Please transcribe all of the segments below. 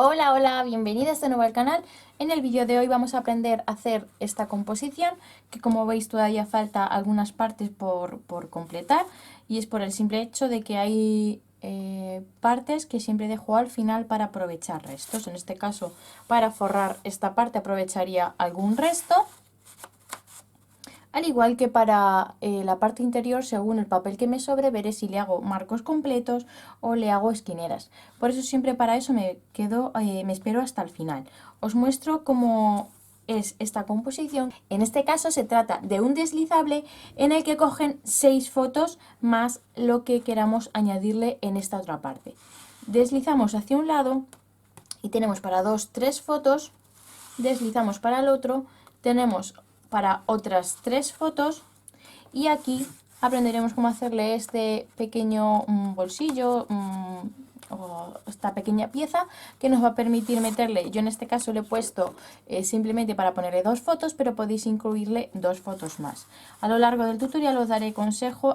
Hola, hola, bienvenidas de nuevo al canal. En el vídeo de hoy vamos a aprender a hacer esta composición, que como veis todavía falta algunas partes por completar, y es por el simple hecho de que hay partes que siempre dejo al final para aprovechar restos. En este caso, para forrar esta parte aprovecharía algún resto. Al igual que para la parte interior, según el papel que me sobre, veré si le hago marcos completos o le hago esquineras. Por eso siempre para eso me espero hasta el final. Os muestro cómo es esta composición. En este caso se trata de un deslizable en el que cogen 6 fotos más lo que queramos añadirle en esta otra parte. Deslizamos hacia un lado y tenemos para 2, 3 fotos, deslizamos para el otro, tenemos para otras 3 fotos y aquí aprenderemos cómo hacerle este pequeño bolsillo o esta pequeña pieza que nos va a permitir meterle, yo en este caso le he puesto simplemente para ponerle 2 fotos, pero podéis incluirle 2 fotos más. A lo largo del tutorial os daré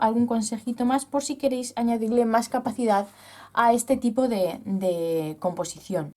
algún consejito más por si queréis añadirle más capacidad a este tipo de composición.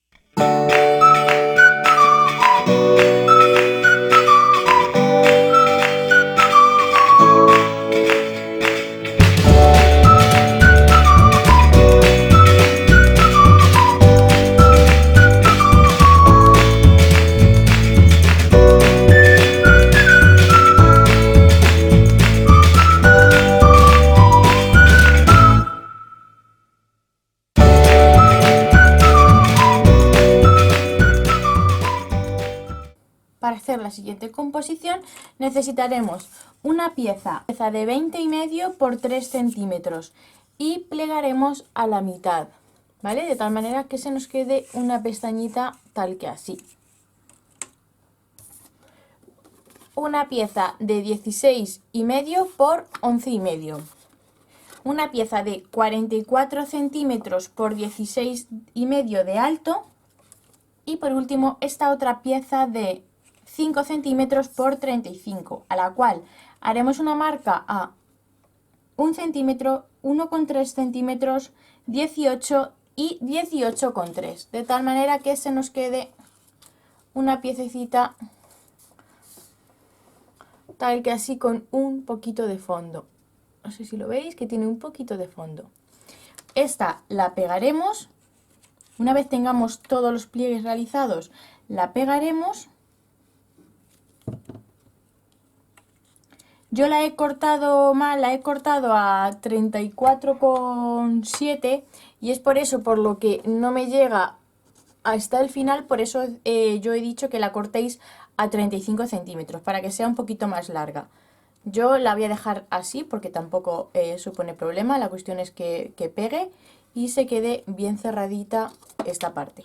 Para hacer la siguiente composición necesitaremos una pieza de 20,5 por 3 centímetros y plegaremos a la mitad, ¿vale? De tal manera que se nos quede una pestañita tal que así. Una pieza de 16,5 por 11,5. Una pieza de 44 centímetros por 16,5 de alto. Y por último esta otra pieza de 5 centímetros por 35, a la cual haremos una marca a 1 centímetro, 1,3 centímetros, 18 y 18,3, de tal manera que se nos quede una piececita tal que así con un poquito de fondo. No sé si lo veis, que tiene un poquito de fondo. Esta la pegaremos. Una vez tengamos todos los pliegues realizados, la pegaremos. Yo la he cortado mal, la he cortado a 34,7 y es por eso por lo que no me llega hasta el final. Por eso yo he dicho que la cortéis a 35 centímetros para que sea un poquito más larga. Yo la voy a dejar así porque tampoco supone problema. La cuestión es que pegue y se quede bien cerradita esta parte.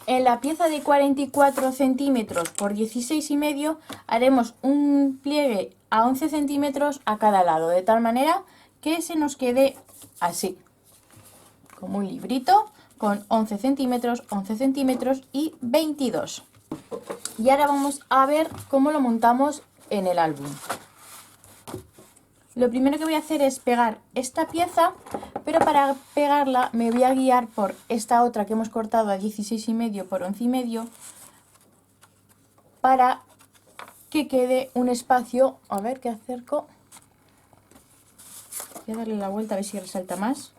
En la pieza de 44 centímetros por 16,5 haremos un pliegue a 11 centímetros a cada lado, de tal manera que se nos quede así, como un librito con 11 centímetros y 22. Y ahora vamos a ver cómo lo montamos en el álbum. Lo primero que voy a hacer es pegar esta pieza, pero para pegarla me voy a guiar por esta otra que hemos cortado a 16,5 por 11,5 para que quede un espacio. A ver, que acerco. Voy a darle la vuelta a ver si resalta más.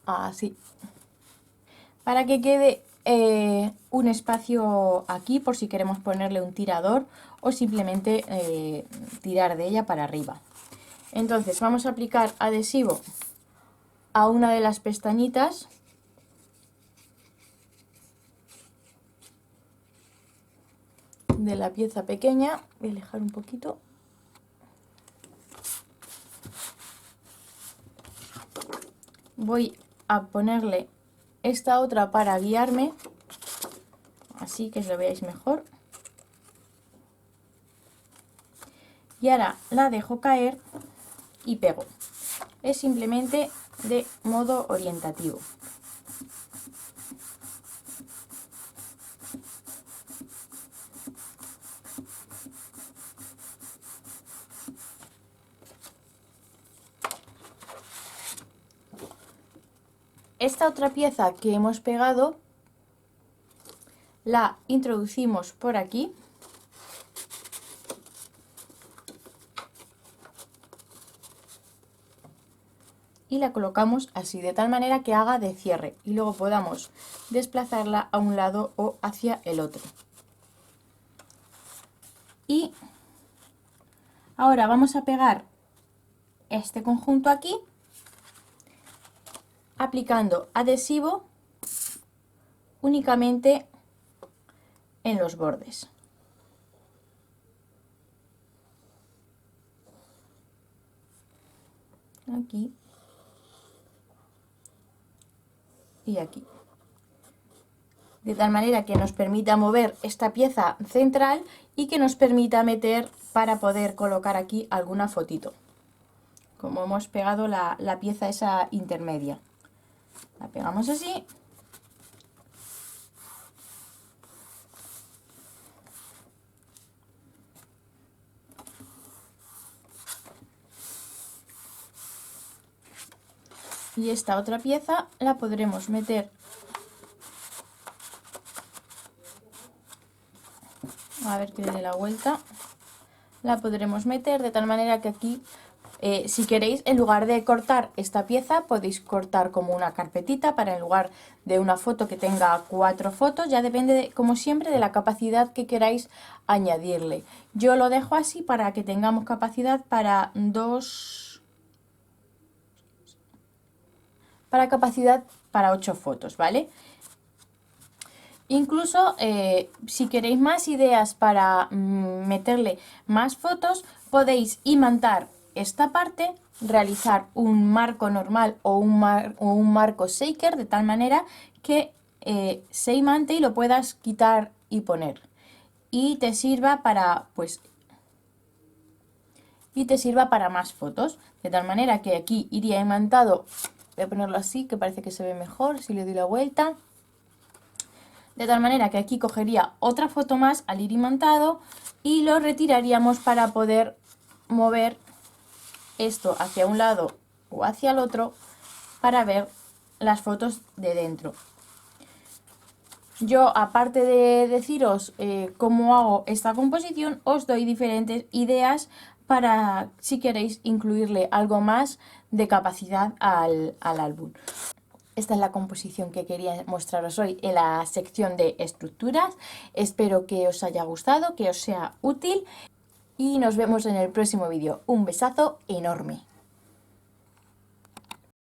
Así. Para que quede un espacio aquí por si queremos ponerle un tirador o simplemente tirar de ella para arriba. Entonces vamos a aplicar adhesivo a una de las pestañitas. De la pieza pequeña, voy a alejar un poquito. Voy a ponerle esta otra para guiarme, así que lo veáis mejor. Y ahora la dejo caer y pego. Es simplemente de modo orientativo. esta otra pieza que hemos pegado la introducimos por aquí. Y la colocamos así, de tal manera que haga de cierre y luego podamos desplazarla a un lado o hacia el otro. Y ahora vamos a pegar este conjunto aquí, aplicando adhesivo únicamente en los bordes. Aquí y aquí. De tal manera que nos permita mover esta pieza central y que nos permita meter para poder colocar aquí alguna fotito. Como hemos pegado la pieza esa intermedia. La pegamos así. Y esta otra pieza la podremos meter a ver que le dé la vuelta. La podremos meter de tal manera que aquí, si queréis, en lugar de cortar esta pieza, podéis cortar como una carpetita para en lugar de una foto que tenga 4 fotos. Ya depende, como siempre, de la capacidad que queráis añadirle. Yo lo dejo así para que tengamos capacidad para para 8 fotos, ¿vale? Incluso si queréis más ideas para meterle más fotos, podéis imantar esta parte, realizar un marco normal o un marco shaker de tal manera que se imante y lo puedas quitar y poner. Y te sirva para, más fotos. De tal manera que aquí iría imantado. Voy a ponerlo así, que parece que se ve mejor si le doy la vuelta. De tal manera que aquí cogería otra foto más al ir imantado y lo retiraríamos para poder mover esto hacia un lado o hacia el otro para ver las fotos de dentro. Yo, aparte de deciros cómo hago esta composición, os doy diferentes ideas para si queréis incluirle algo más de capacidad al álbum. Esta es la composición que quería mostraros hoy en la sección de estructuras. Espero que os haya gustado, que os sea útil y nos vemos en el próximo vídeo. Un besazo enorme.